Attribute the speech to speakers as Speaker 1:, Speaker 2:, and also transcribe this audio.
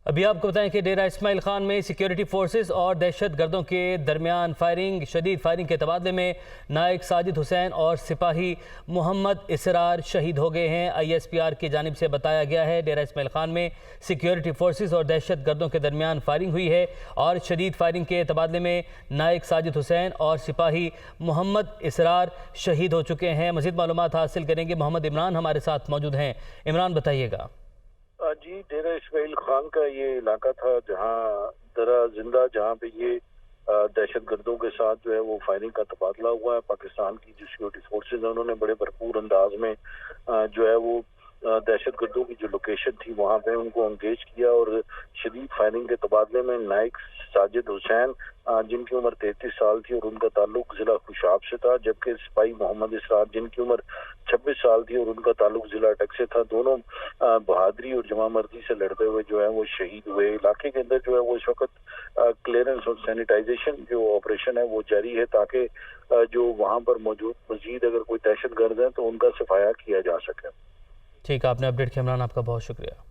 Speaker 1: ابھی آپ کو بتائیں کہ ڈیرہ اسماعیل خان میں سیکیورٹی فورسز اور دہشت گردوں کے درمیان شدید فائرنگ کے تبادلے میں نائک ساجد حسین اور سپاہی محمد اسرار شہید ہو گئے ہیں۔ ISPR کی جانب سے بتایا گیا ہے ڈیرہ اسماعیل خان میں سیکیورٹی فورسز اور دہشت گردوں کے درمیان فائرنگ ہوئی ہے اور شدید فائرنگ کے تبادلے میں نائک ساجد حسین اور سپاہی محمد اسرار شہید ہو چکے ہیں۔ مزید معلومات حاصل کریں گے، محمد عمران ہمارے ساتھ موجود ہیں۔ عمران بتائیے گا۔
Speaker 2: جی، ڈیرہ اسماعیل خان کا یہ علاقہ تھا جہاں پہ یہ دہشت گردوں کے ساتھ جو ہے وہ فائرنگ کا تبادلہ ہوا ہے۔ پاکستان کی جو سیکورٹی فورسز ہیں انہوں نے بڑے بھرپور انداز میں جو ہے وہ دہشت گردوں کی جو لوکیشن تھی وہاں پہ ان کو انگیج کیا اور شدید فائرنگ کے تبادلے میں نائک ساجد حسین جن کی عمر 33 سال تھی اور ان کا تعلق ضلع خوشاب سے تھا، جبکہ سپاہی محمد اسرار جن کی عمر 26 سال تھی اور ان کا تعلق ضلع اٹک سے تھا، دونوں بہادری اور جمع مردی سے لڑتے ہوئے جو ہے وہ شہید ہوئے۔ علاقے کے اندر جو ہے وہ اس وقت کلیئرنس اور سینیٹائزیشن جو آپریشن ہے وہ جاری ہے تاکہ جو وہاں پر موجود مزید اگر کوئی دہشت گرد ہیں تو ان کا صفایا کیا جا سکے۔
Speaker 1: ٹھیک، آپ نے اپڈیٹ کیا عمران، آپ کا بہت شکریہ۔